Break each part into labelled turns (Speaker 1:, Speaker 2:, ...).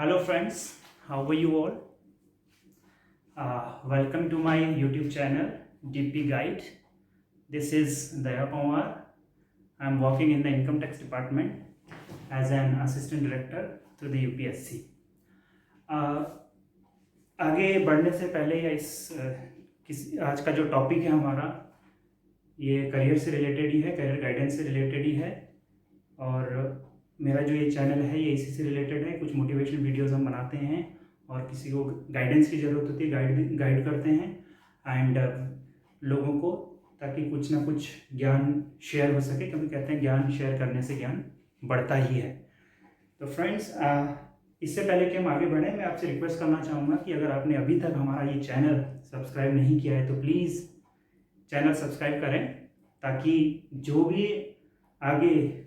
Speaker 1: Hello friends, how are you all? Welcome to my YouTube channel DP Guide. This is Daya Pawar. I am working in the Income Tax Department as an Assistant Director to the UPSC. आगे बढ़ने से पहले या आज का जो topic है हमारा ये करियर से रिलेटेड ही है, करियर गाइडेंस से रिलेटेड ही है। और मेरा जो ये चैनल है ये इसी से रिलेटेड है। कुछ मोटिवेशनल वीडियोस हम बनाते हैं और किसी को गाइडेंस की ज़रूरत होती है गाइड करते हैं एंड लोगों को, ताकि कुछ ना कुछ ज्ञान शेयर हो सके, क्योंकि कहते हैं ज्ञान शेयर करने से ज्ञान बढ़ता ही है। तो फ्रेंड्स, इससे पहले कि हम आगे बढ़ें, मैं आपसे रिक्वेस्ट करना चाहूँगा कि अगर आपने अभी तक हमारा ये चैनल सब्सक्राइब नहीं किया है तो प्लीज़ चैनल सब्सक्राइब करें, ताकि जो भी आगे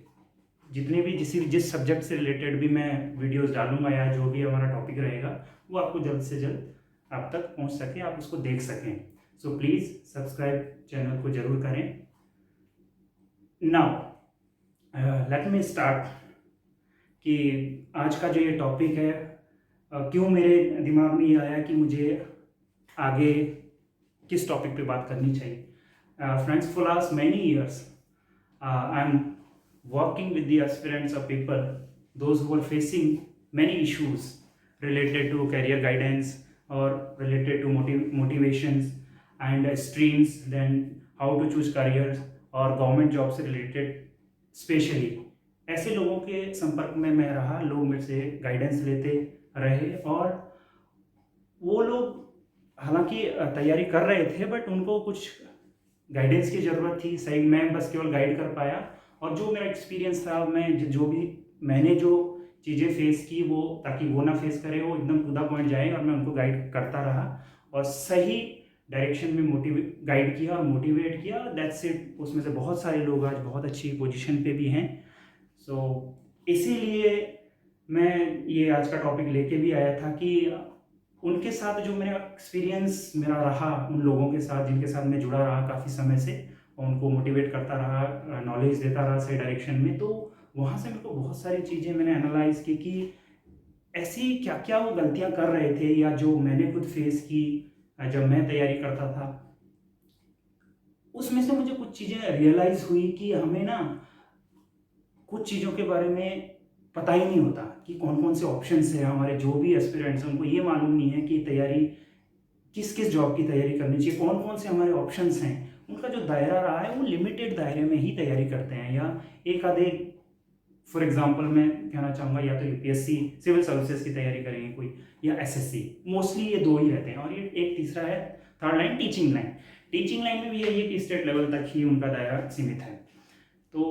Speaker 1: जितने भी जिस सब्जेक्ट से रिलेटेड भी मैं वीडियोस डालूंगा या जो भी हमारा टॉपिक रहेगा वो आपको जल्द से जल्द आप तक पहुंच सके, आप उसको देख सकें। सो प्लीज़ सब्सक्राइब चैनल को ज़रूर करें। नाउ लेट मी स्टार्ट कि आज का जो ये टॉपिक है, क्यों मेरे दिमाग में ये आया कि मुझे आगे किस टॉपिक पे बात करनी चाहिए। Friends, for last many years I am working with the aspirants or people, those who are facing many issues related to career guidance or related to motivations and streams, then how to choose careers और government job से related specially ऐसे लोगों के संपर्क में मैं रहा। लोग मेरे से गाइडेंस लेते रहे और वो लोग हालांकि तैयारी कर रहे थे बट उनको कुछ गाइडेंस की ज़रूरत थी। सही, मैं बस केवल गाइड कर पाया और जो मेरा एक्सपीरियंस था, मैंने जो चीज़ें फेस की वो, ताकि वो ना फेस करे, वो एकदम टू द पॉइंट जाए, और मैं उनको गाइड करता रहा और सही डायरेक्शन में गाइड किया और मोटिवेट किया। That's it. उसमें से बहुत सारे लोग आज बहुत अच्छी पोजीशन पे भी हैं। सो इसीलिए मैं ये आज का टॉपिक लेके भी आया था कि उनके साथ जो मेरा एक्सपीरियंस रहा, उन लोगों के साथ जिनके साथ मैं जुड़ा रहा काफ़ी समय से, उनको मोटिवेट करता रहा, नॉलेज देता रहा सही डायरेक्शन में, तो वहाँ से मेरे को बहुत सारी चीज़ें मैंने एनालाइज की कि ऐसी क्या क्या वो गलतियाँ कर रहे थे या जो मैंने खुद फेस की जब मैं तैयारी करता था। उसमें से मुझे कुछ चीज़ें रियलाइज़ हुई कि हमें ना कुछ चीज़ों के बारे में पता ही नहीं होता कि कौन कौन से ऑप्शंस हैं। हमारे जो भी एस्पिरेंट्स हैं उनको ये मालूम नहीं है कि तैयारी किस जॉब की तैयारी करनी चाहिए, कौन कौन से हमारे ऑप्शंस हैं। उनका जो दायरा रहा है वो लिमिटेड दायरे में ही तैयारी करते हैं, या एक आधे, फॉर एग्जांपल मैं कहना चाहूँगा, या तो यूपीएससी सिविल सर्विसेज की तैयारी करेंगे कोई, या एसएससी। मोस्टली ये दो ही रहते हैं। और ये एक तीसरा है, third line, teaching line. Teaching line में भी यही है कि स्टेट लेवल तक ही उनका दायरा सीमित है। तो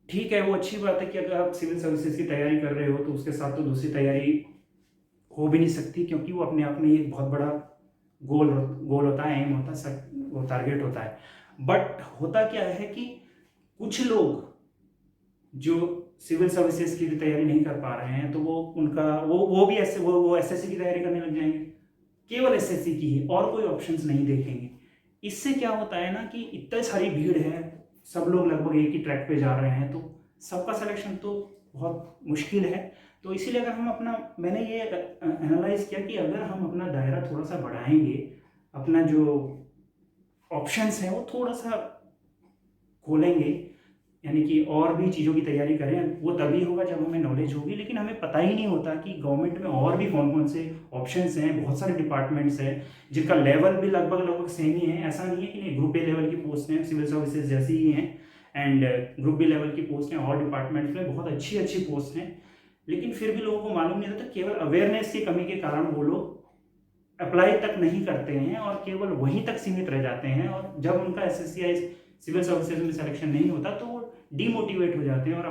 Speaker 1: ठीक है, वो अच्छी बात है कि अगर आप सिविल सर्विसेज की तैयारी कर रहे हो तो उसके साथ तो दूसरी तैयारी हो भी नहीं सकती, क्योंकि वो अपने आप में एक बहुत बड़ा गोल होता है, एम होता है, वो टारगेट होता है। बट होता क्या है कि कुछ लोग जो सिविल सर्विसेज की भी तैयारी नहीं कर पा रहे हैं तो वो भी ऐसे वो एसएससी की तैयारी करने लग जाएंगे, केवल एसएससी की ही, और कोई ऑप्शंस नहीं देखेंगे। इससे क्या होता है ना कि इतनी सारी भीड़ है, सब लोग लगभग एक ही ट्रैक पे जा रहे हैं, तो सबका सिलेक्शन तो बहुत मुश्किल है। तो इसीलिए अगर हम मैंने ये एनालाइज किया कि अगर हम अपना दायरा थोड़ा सा बढ़ाएंगे, अपना जो ऑप्शंस हैं वो थोड़ा सा खोलेंगे, यानी कि और भी चीज़ों की तैयारी करें, वो तभी होगा जब हमें नॉलेज होगी। लेकिन हमें पता ही नहीं होता कि गवर्नमेंट में और भी कौन कौन से ऑप्शंस हैं। बहुत सारे डिपार्टमेंट्स हैं जिनका लेवल भी लगभग सेम ही है। ऐसा नहीं है कि नहीं, ग्रुप ए लेवल की पोस्ट हैं, सिविल सर्विसेज जैसी ही हैं, एंड ग्रुप बी लेवल की पोस्ट हैं और डिपार्टमेंट्स में बहुत अच्छी अच्छी पोस्ट हैं। लेकिन फिर भी लोगों को मालूम नहीं रहता, केवल अवेयरनेस की कमी के कारण वो लोग अप्लाई तक नहीं करते हैं और केवल वहीं तक सीमित रह जाते हैं। और जब उनका एसएससी सिविल सर्विसेज में सिलेक्शन नहीं होता तो वो डीमोटिवेट हो जाते हैं और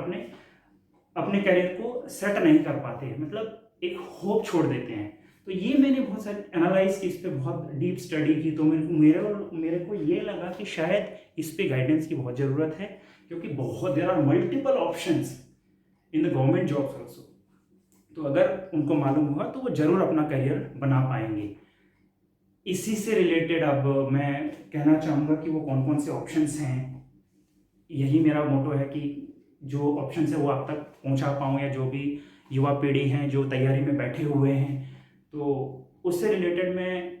Speaker 1: अपने करियर को सेट नहीं कर पाते, मतलब एक होप छोड़ देते हैं। तो ये मैंने बहुत सारी एनालाइज की, इस पर बहुत डीप स्टडी की, तो मेरे को ये लगा कि शायद इस पे गाइडेंस की बहुत ज़रूरत है, क्योंकि there are multiple options in the government jobs also. तो अगर उनको मालूम होगा तो वो ज़रूर अपना करियर बना पाएंगे। इसी से रिलेटेड अब मैं कहना चाहूँगा कि वो कौन कौन से ऑप्शंस हैं। यही मेरा मोटो है कि जो ऑप्शंस है वो आप तक पहुँचा पाऊँ, या जो भी युवा पीढ़ी हैं जो तैयारी में बैठे हुए हैं, तो उससे रिलेटेड मैं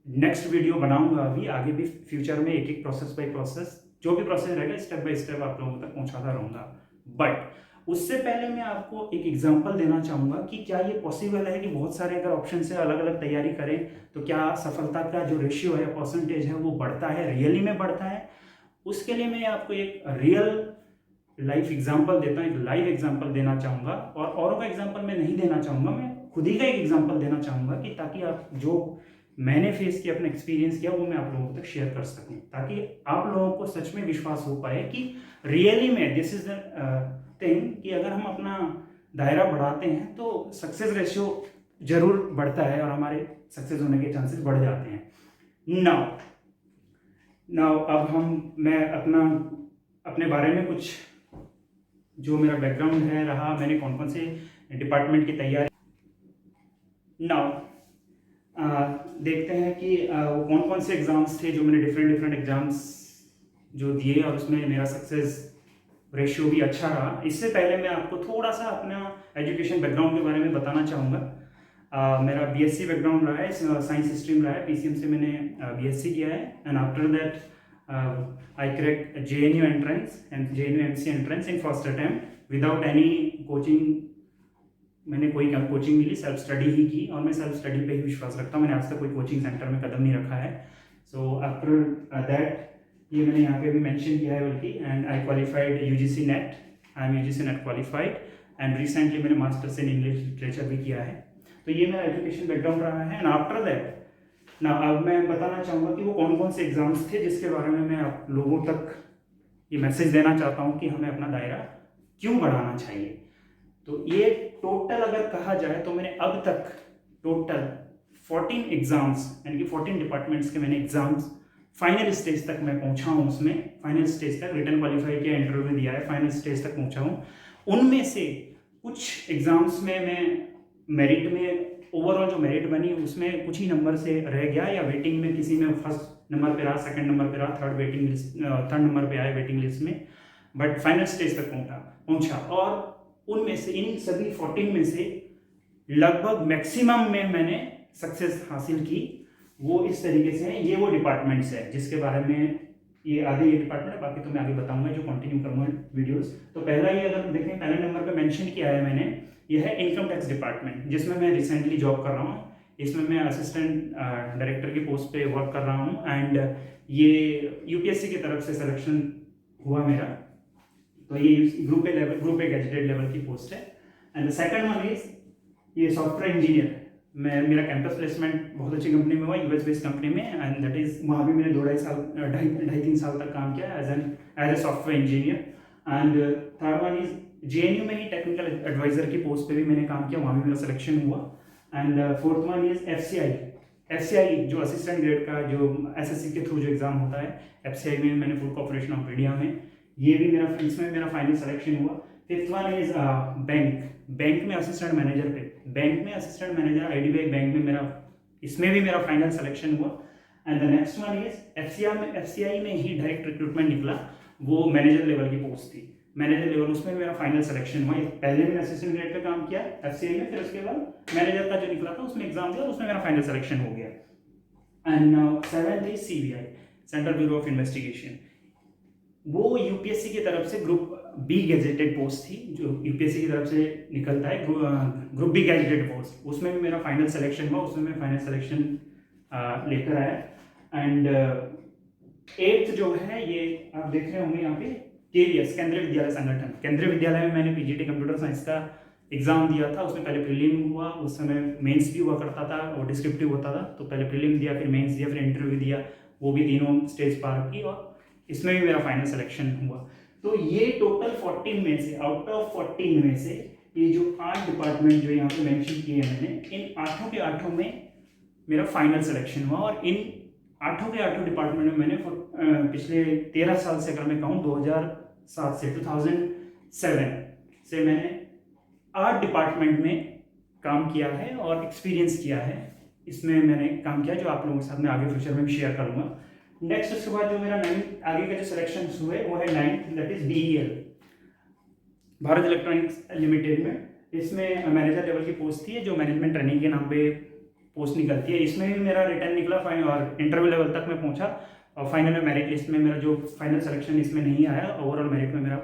Speaker 1: नेक्स्ट वीडियो बनाऊंगा। अभी आगे भी फ्यूचर में एक एक प्रोसेस बाय प्रोसेस, जो भी प्रोसेस रहेगा स्टेप बाय स्टेप आप लोगों तक पहुंचाता रहूंगा। बट उससे पहले मैं आपको एक एग्जांपल देना चाहूँगा कि क्या ये पॉसिबल है कि बहुत सारे अगर ऑप्शन से अलग अलग तैयारी करें तो क्या सफलता का जो रेशियो है, परसेंटेज है, वो बढ़ता है, रियली में बढ़ता है। उसके लिए मैं आपको एक रियल लाइफ एग्जांपल देता हूँ, एक लाइव एग्जांपल देना चाहूँगा। और औरों का एग्जांपल मैं नहीं देना चाहूँगा, मैं खुद ही का एक एग्जांपल देना चाहूँगा कि ताकि आप जो मैंने फेस किया, अपना एक्सपीरियंस किया, वो मैं आप लोगों तक शेयर कर सकूँ, ताकि आप लोगों को सच में विश्वास हो पाए कि रियली में दिस इज द थिंग कि अगर हम अपना दायरा बढ़ाते हैं तो सक्सेस रेशियो जरूर बढ़ता है और हमारे सक्सेस होने के चांसेस बढ़ जाते हैं। नाउ अब मैं अपने बारे में कुछ जो मेरा बैकग्राउंड है रहा, मैंने कौन कौन से डिपार्टमेंट की तैयारी। नाउ देखते हैं कि वो कौन कौन से एग्ज़ाम्स थे जो मैंने डिफरेंट एग्ज़ाम्स जो दिए और उसमें मेरा सक्सेस रेशियो भी अच्छा रहा। इससे पहले मैं आपको थोड़ा सा अपना एजुकेशन बैकग्राउंड के बारे में बताना चाहूँगा। मेरा बीएससी बैकग्राउंड रहा है, साइंस स्ट्रीम रहा है, पीसीएम से मैंने बीएससी किया है। And after that I cracked JNU entrance and JNU MC entrance in first attempt without any coaching. मैंने कोई कोचिंग मिली, सेल्फ स्टडी ही की और मैं सेल्फ स्टडी पे ही विश्वास रखता हूँ। मैंने आज तक कोई कोचिंग सेंटर में कदम नहीं रखा है। सो आफ्टर दैट, ये मैंने यहाँ पे भी मेंशन किया है बल्कि, and I qualified UGC net, I am UGC net qualified. And recently मैंने मास्टर्स इन इंग्लिश लिटरेचर भी किया है। तो ये मेरा एजुकेशन बैकग्राउंड रहा है। एंड आफ्टर दैट ना अब मैं बताना चाहूँगा कि वो कौन कौन से एग्जाम्स थे जिसके बारे में मैं आप लोगों तक ये मैसेज देना चाहता हूँ कि हमें अपना दायरा क्यों बढ़ाना चाहिए। तो ये टोटल अगर कहा जाए तो मैंने अब तक टोटल 14 एग्जाम्स यानी कि 14 डिपार्टमेंट्स के मैंने एग्जाम्स फाइनल स्टेज तक मैं पहुंचा हूं। उसमें फाइनल स्टेज तक रिटन क्वालिफाई किया, इंटरव्यू दिया है, फाइनल स्टेज तक पहुंचा हूं। उनमें से कुछ एग्जाम्स में मैं मेरिट में ओवरऑल जो मेरिट बनी उसमें कुछ ही नंबर से रह गया, या वेटिंग में किसी में फर्स्ट नंबर पे रहा, सेकंड नंबर पे रहा, थर्ड नंबर पे आया वेटिंग लिस्ट में, बट फाइनल स्टेज तक पहुंचा। और उनमें से इन सभी 14 में से लगभग मैक्सिमम में मैंने सक्सेस हासिल की। वो इस तरीके से है, ये वो डिपार्टमेंट्स है जिसके बारे में ये आगे ये डिपार्टमेंट है, बाकी तो मैं आगे बताऊंगा जो कंटिन्यू करूंगा वीडियोस। तो पहला ये अगर देखें पहले नंबर पे मेंशन किया है मैंने, ये है इनकम टैक्स डिपार्टमेंट, जिसमें मैं रिसेंटली जॉब कर रहा हूँ। इसमें मैं असिस्टेंट डायरेक्टर की पोस्ट पे वर्क कर रहा हूँ। एंड ये UPSC की तरफ से सिलेक्शन हुआ मेरा, तो ये ग्रुप ए गैजेटेड लेवल की पोस्ट है। And the second one is ये सॉफ्टवेयर इंजीनियर। मेरा कैंपस प्लेसमेंट बहुत अच्छी कंपनी में हुआ, US बेस्ड कंपनी में, एंड दैट इज वहाँ भी मैंने 2-2.5 साल तक काम किया as a software engineer. And third one is JNU में ही टेक्निकल एडवाइजर की पोस्ट पे भी मैंने काम किया, वहाँ भी मेरा सिलेक्शन हुआ। And fourth one is FCI जो असिस्टेंट ग्रेड का जो SSC के थ्रू जो एग्जाम होता है, FCI में मैंने फुल कॉर्पोरेशन ऑफ इंडिया में, ये भी मेरा इसमें मेरा फाइनल सिलेक्शन हुआ। फिफ्थ वन इज बैंक में असिस्टेंट मैनेजर पे, बैंक में असिस्टेंट मैनेजर IDBI बैंक में मेरा, इसमें भी मेरा फाइनल सिलेक्शन हुआ। And the next one is FCI में ही डायरेक्ट रिक्रूटमेंट निकला, वो मैनेजर लेवल की पोस्ट थी, मैनेजर लेवल, उसमें मेरा फाइनल सिलेक्शन हुआ। पहले मैंने असिस्टेंट ग्रेड पे काम किया FCI में, फिर उसके बाद मैनेजर का जो निकला था उसमें एग्जाम दिया, उसमें मेरा फाइनल सिलेक्शन हो गया। And now seventh is CBI, central bureau of investigation. वो UPSC की तरफ से ग्रुप B गैजेटेड पोस्ट थी, जो UPSC की तरफ से निकलता है, ग्रुप B गैजेटेड पोस्ट, उसमें भी मेरा फाइनल सिलेक्शन हुआ, उसमें मैं फाइनल सिलेक्शन लेकर आया। एंड एट्थ जो है ये आप देख रहे होंगे यहाँ पे KVS, केंद्रीय विद्यालय संगठन, केंद्रीय विद्यालय में मैंने PGT कंप्यूटर साइंस का एग्जाम दिया था। उसमें पहले प्रीलिम हुआ, उस समय मेंस भी हुआ करता था और डिस्क्रिप्टिव होता था। तो पहले प्रीलिम दिया, फिर मेंस दिया, फिर इंटरव्यू दिया, वो भी तीनों स्टेज पार की और इसमें भी मेरा फाइनल सिलेक्शन हुआ। तो ये टोटल 14 में से, आउट ऑफ 14 में से ये जो 8 डिपार्टमेंट जो यहाँ पे मेंशन किए हैं मैंने, इन 8 के 8 में मेरा फाइनल सिलेक्शन हुआ। और इन 8 के 8 डिपार्टमेंट में मैंने पिछले 13 साल से अगर मैं कहूँ 2007 से 2007 से मैंने 8 डिपार्टमेंट में काम किया है और एक्सपीरियंस किया है। इसमें मैंने काम किया जो आप लोगों के साथ में आगे फ्यूचर में भी शेयर करूँगा। नेक्स्ट उसके बाद जो मेरा आगे का जो सिलेक्शन हुए वो है 9th, that is BEL, Bharat electronics limited में इसमें मैनेजर लेवल की पोस्ट थी जो मैनेजमेंट ट्रेनिंग के नाम पे पोस्ट निकलती है। इसमें भी मेरा रिटर्न निकला और इंटरव्यू लेवल तक मैं पहुंचा और फाइनल में मेरिट लिस्ट में मेरा जो फाइनल सिलेक्शन इसमें नहीं आया, ओवरऑल मेरिट में मेरा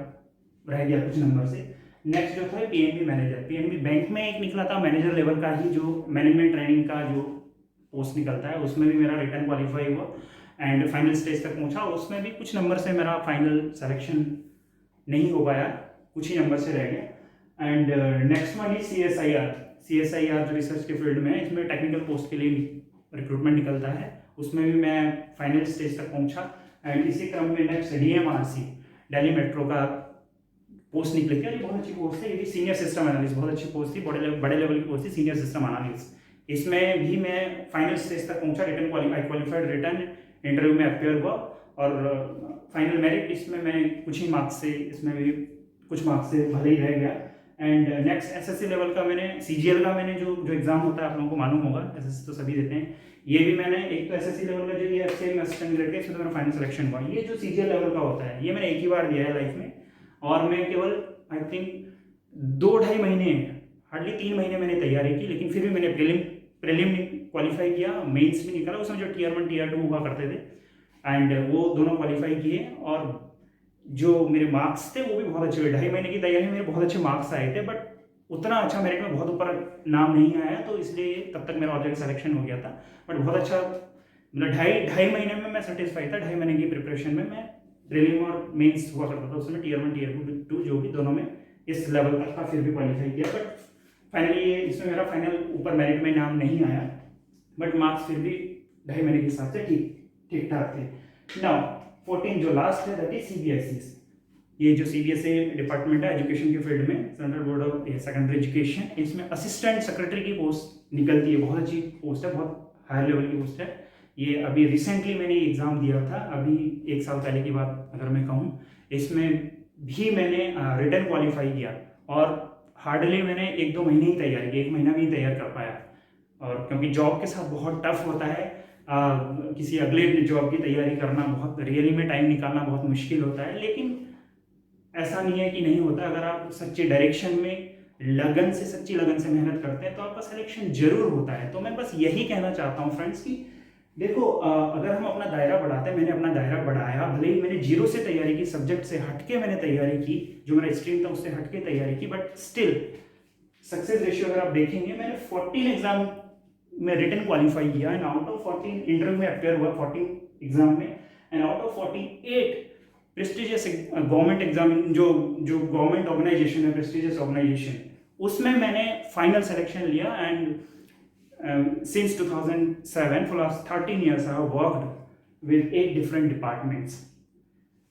Speaker 1: रह गया कुछ नंबर से। नेक्स्ट जो था पीएनबी मैनेजर, पीएनबी बैंक में एक निकला था मैनेजर लेवल का ही जो मैनेजमेंट ट्रेनिंग का जो पोस्ट निकलता है, उसमें भी मेरा रिटर्न क्वालिफाई हुआ एंड फाइनल स्टेज तक पहुंचा। उसमें भी कुछ नंबर से मेरा फाइनल सिलेक्शन नहीं हो पाया, कुछ ही नंबर से रह गया। And next one he CSIR जो रिसर्च के फील्ड में है, इसमें टेक्निकल पोस्ट के लिए रिक्रूटमेंट निकलता है, उसमें भी मैं फाइनल स्टेज तक पहुंचा। एंड इसी क्रम में नेक्स्ट DMRC दिल्ली मेट्रो का पोस्ट निकली थी और ये बहुत अच्छी पोस्ट है, ये भी सीनियर सिस्टम एनालिस्ट, बहुत अच्छी पोस्ट थी, बड़े लेवल की पोस्ट थी, सीनियर सिस्टम एनालिस्ट। इसमें भी मैं फाइनल स्टेज तक पहुंचा, क्वालिफाइड रिटर्न इंटरव्यू में अपेयर हुआ और फाइनल मेरिट इसमें मैं कुछ ही मार्क्स से, इसमें भी कुछ मार्क्स से भले ही रह गया। एंड नेक्स्ट SSC लेवल का मैंने CGL का मैंने जो एग्जाम होता है आप लोगों को मालूम होगा, SSC तो सभी देते हैं, ये भी मैंने एक तो SSC लेवल का जो ये FCM असिस्टेंट ग्रेड का, इसमें तो मेरा फाइनल सिलेक्शन हुआ। ये जो CGL लेवल का होता है ये मैंने एक ही बार दिया है लाइफ में और मैं केवल आई थिंक 2-2.5 महीने, हार्डली 3 महीने मैंने तैयारी की, लेकिन फिर भी मैंने प्रीलिम क्वालिफाई किया, मेंस भी निकाला, उसमें जो Tier 1 Tier 2 हुआ करते थे एंड वो दोनों क्वालिफाई किए और जो मेरे मार्क्स थे वो भी बहुत अच्छे हुए। 2.5 महीने की तैयारी में मेरे बहुत अच्छे मार्क्स आए थे, बट उतना अच्छा मेरिट में बहुत ऊपर नाम नहीं आया, तो इसलिए तब तक मेरा ऑब्जेक्ट सिलेक्शन हो गया था। बट बहुत अच्छा, मतलब 2.5 महीने में मैं सेटिस्फाई था। 2.5 महीने की प्रिपरेशन में मैं प्रीलिम और मेंस हुआ करता था, उसमें Tier 1 Tier 2 जो भी दोनों में इस लेवल तक का फिर भी क्वालिफाई किया। बट फाइनली ये इसमें मेरा फाइनल ऊपर मेरिट में नाम नहीं आया, बट मार्क्स फिर भी 2.5 महीने के हिसाब से ठीक ठाक थे। नाउ 14 जो लास्ट है दैट इज CBSE। ये जो CBSE डिपार्टमेंट है एजुकेशन के फील्ड में, central board of secondary education, इसमें असिस्टेंट सेक्रेटरी की पोस्ट निकलती है, बहुत अच्छी पोस्ट है, बहुत हाई लेवल की पोस्ट है। ये अभी रिसेंटली मैंने एग्ज़ाम दिया था, अभी 1 साल पहले की बात अगर मैं कहूँ, इसमें भी मैंने रिटर्न क्वालिफाई किया और हार्डली मैंने 1-2 महीने ही तैयारी की, 1 महीना भी तैयार कर पाया। और क्योंकि जॉब के साथ बहुत टफ होता है, किसी अगले जॉब की तैयारी करना बहुत रियली में टाइम निकालना बहुत मुश्किल होता है, लेकिन ऐसा नहीं है कि नहीं होता। अगर आप सच्चे डायरेक्शन में सच्ची लगन से मेहनत करते हैं तो आपका सिलेक्शन जरूर होता है। तो मैं बस यही कहना चाहता हूँ फ्रेंड्स कि देखो, अगर हम अपना दायरा बढ़ाते हैं, मैंने अपना दायरा बढ़ाया, भले ही मैंने 0 से तैयारी की, सब्जेक्ट से हटके मैंने तैयारी की, जो मेरा स्ट्रीम था उससे हटके तैयारी की, बट स्टिल सक्सेस रेशियो अगर आप देखेंगे, मैंने 14 एग्जाम में रिटर्न क्वालिफाई किया एंड आउट ऑफ 14 इंटरव्यू में अपेयर हुआ 14 एग्जाम में, and out of 48 prestigious government exam, जो गवर्नमेंट ऑर्गेनाइजेशन है, प्रेस्टिजियस ऑर्गेनाइजेशन, उसमें मैंने फाइनल सिलेक्शन लिया। And since 2007 for last 13 years I have worked with 8 different departments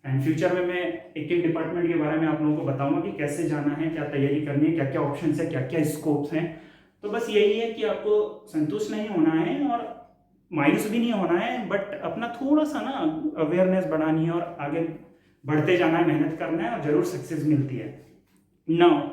Speaker 1: and future में मैं एक डिपार्टमेंट के बारे में आप लोगों को बताऊंगा कि कैसे जाना है, क्या तैयारी करनी है, क्या क्या ऑप्शंस है, क्या क्या स्कोप्स हैं। तो बस यही है कि आपको संतुष्ट नहीं होना है और मायूस भी नहीं होना है, बट अपना थोड़ा सा ना अवेयरनेस बढ़ानी है और आगे बढ़ते जाना है, मेहनत करना है और जरूर सक्सेस मिलती है। नाउ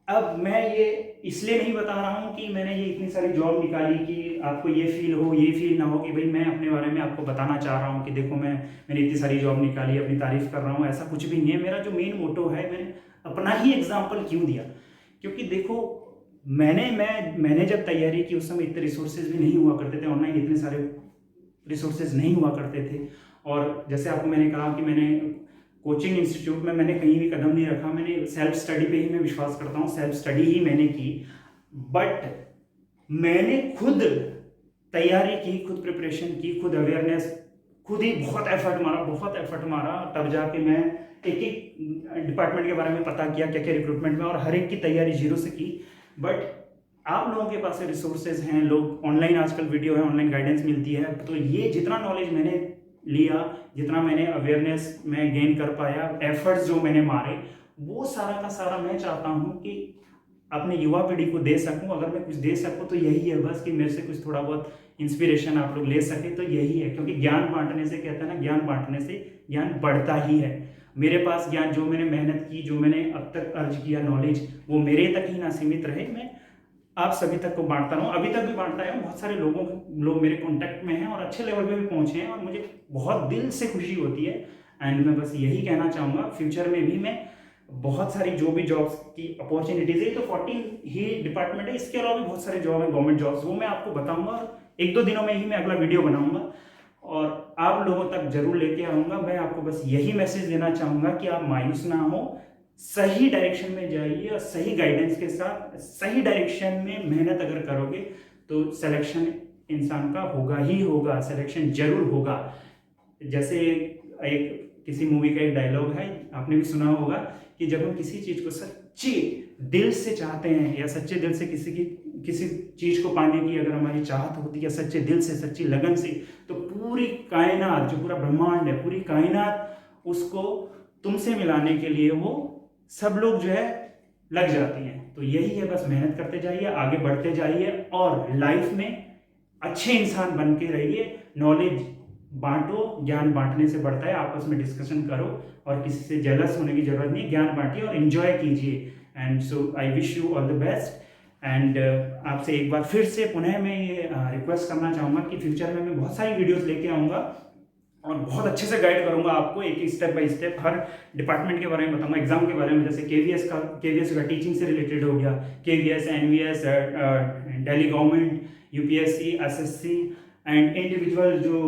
Speaker 1: अब मैं ये इसलिए नहीं बता रहा हूँ कि मैंने ये इतनी सारी जॉब निकाली कि आपको ये फील ना हो कि भाई मैं अपने बारे में आपको बताना चाह रहा हूँ कि देखो मैंने इतनी सारी जॉब निकाली, अपनी तारीफ कर रहा हूँ, ऐसा कुछ भी नहीं है। मेरा जो मेन मोटो है, मैंने अपना ही एग्जाम्पल क्यों दिया, क्योंकि देखो मैंने जब तैयारी की उस समय इतने रिसोर्सेज भी नहीं हुआ करते थे, ऑनलाइन इतने सारे रिसोर्सेज नहीं हुआ करते थे। और जैसे आपको मैंने कहा कि मैंने कोचिंग इंस्टीट्यूट में मैंने कहीं भी कदम नहीं रखा, मैंने सेल्फ स्टडी पे ही मैं विश्वास करता हूँ, सेल्फ स्टडी ही मैंने की। बट मैंने खुद तैयारी की, खुद प्रिपरेशन की, खुद अवेयरनेस, खुद ही बहुत एफर्ट मारा, तब जाके मैं एक डिपार्टमेंट के बारे में पता किया, क्या क्या रिक्रूटमेंट में, और हर एक की तैयारी 0 से की। बट आप लोगों के पास रिसोर्सेज हैं, लोग ऑनलाइन आजकल वीडियो है, ऑनलाइन गाइडेंस मिलती है, तो ये जितना नॉलेज मैंने लिया, जितना मैंने अवेयरनेस में गेन कर पाया, एफर्ट्स जो मैंने मारे, वो सारा का सारा मैं चाहता हूँ कि अपने युवा पीढ़ी को दे सकूँ। अगर मैं कुछ दे सकूँ तो यही है बस, कि मेरे से कुछ थोड़ा बहुत इंस्पिरेशन आप लोग ले सके तो यही है। क्योंकि ज्ञान बांटने से, कहते हैं ना, ज्ञान बांटने से ज्ञान बढ़ता ही है। मेरे पास ज्ञान, जो मैंने मेहनत की, जो मैंने अब तक अर्ज किया नॉलेज, वो मेरे तक ही ना सीमित रहे, मैं आप सभी तक को बांटता रहूँ। अभी तक भी बांटता है, बहुत सारे लोग मेरे कॉन्टैक्ट में हैं और अच्छे लेवल पे भी पहुँचे हैं और मुझे बहुत दिल से खुशी होती है। एंड मैं बस यही कहना चाहूँगा, फ्यूचर में भी मैं बहुत सारी जो भी जॉब्स की अपॉर्चुनिटीज़ है, तो 14 ही डिपार्टमेंट है, इसके अलावा भी बहुत सारे जॉब है गवर्नमेंट जॉब्स, वो मैं आपको बताऊंगा और 1-2 दिनों में ही मैं अगला वीडियो बनाऊंगा और आप लोगों तक जरूर लेके आऊँगा। मैं आपको बस यही मैसेज देना चाहूँगा कि आप मायूस ना हो, सही डायरेक्शन में जाइए और सही गाइडेंस के साथ सही डायरेक्शन में मेहनत अगर करोगे तो सिलेक्शन इंसान का होगा ही होगा, सिलेक्शन जरूर होगा। जैसे एक किसी मूवी का एक डायलॉग है, आपने भी सुना होगा कि जब हम किसी चीज़ को सच्चे दिल से चाहते हैं या सच्चे दिल से किसी चीज़ को पाने की अगर हमारी चाहत होती है सच्चे दिल से, सच्ची लगन से, तो पूरी कायनात, जो पूरा ब्रह्मांड है, पूरी कायनात उसको तुमसे मिलाने के लिए वो सब लोग जो है लग जाती हैं। तो यही है, बस मेहनत करते जाइए, आगे बढ़ते जाइए और लाइफ में अच्छे इंसान बन के रहिए। नॉलेज बांटो, ज्ञान बांटने से बढ़ता है, आपस में डिस्कशन करो और किसी से जेलस होने की जरूरत नहीं, ज्ञान बांटिए और एंजॉय कीजिए। And so I wish you all the best. And आपसे एक बार फिर से पुनः मैं ये रिक्वेस्ट करना चाहूँगा कि फ्यूचर में मैं बहुत सारी वीडियोस लेके आऊँगा और बहुत अच्छे से गाइड करूँगा आपको, एक step by step her department के बारे में बताऊँगा, एग्जाम के बारे में, जैसे केवीएस का टीचिंग से रिलेटेड हो गया, KVS, NVS, Delhi government, UPSC, SSC and individual जो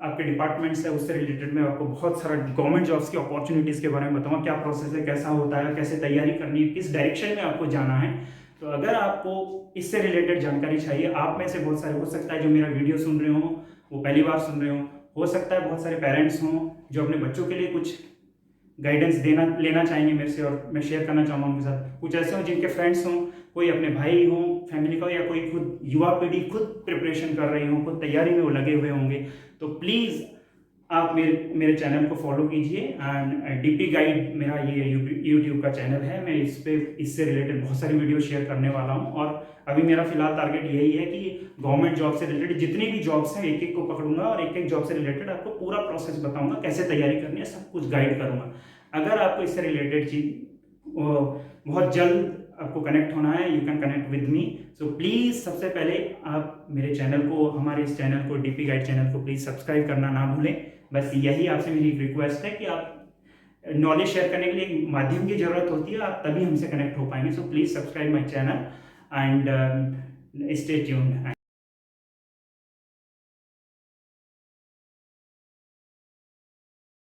Speaker 1: आपके डिपार्टमेंट्स है उससे रिलेटेड मैं आपको बहुत सारा गवर्नमेंट जॉब्स की अपॉर्चुनिटीज़ के बारे में बताऊँगा, क्या प्रोसेस है, कैसा होता है, कैसे तैयारी करनी है, किस डायरेक्शन में आपको जाना है। तो अगर आपको इससे रिलेटेड जानकारी चाहिए, आप में से बहुत सारे, हो सकता है जो मेरा वीडियो सुन रहे हो वो पहली बार सुन रहे हो सकता है बहुत सारे पेरेंट्स हों जो अपने बच्चों के लिए कुछ गाइडेंस लेना चाहेंगे मेरे से और मैं शेयर करना चाहूँगा उनके साथ। कुछ ऐसे हों जिनके फ्रेंड्स हों, कोई अपने भाई हों, फैमिली का, या कोई खुद युवा पीढ़ी खुद प्रिपरेशन कर रही हो, खुद तैयारी में वो लगे हुए होंगे, तो प्लीज़ आप मेरे चैनल को फॉलो कीजिए। एंड डीपी गाइड मेरा ये यूट्यूब का चैनल है, मैं इससे रिलेटेड बहुत सारी वीडियो शेयर करने वाला हूँ और अभी मेरा फिलहाल टारगेट यही है कि गवर्नमेंट जॉब से रिलेटेड जितनी भी जॉब्स हैं एक एक को पकड़ूंगा और एक एक जॉब से रिलेटेड आपको पूरा प्रोसेस बताऊंगा, कैसे तैयारी करनी है, सब कुछ गाइड करूंगा। अगर आपको इससे रिलेटेड चीज बहुत जल्द आपको कनेक्ट होना है, you can connect with me. So please सबसे पहले आप मेरे चैनल को, हमारे इस चैनल को, डीपी गाइड चैनल को प्लीज़ सब्सक्राइब करना ना भूलें। बस यही आपसे मेरी रिक्वेस्ट है कि आप नॉलेज शेयर करने के लिए एक माध्यम की जरूरत होती है, आप तभी हमसे कनेक्ट हो पाएंगे। So please subscribe my channel and stay tuned.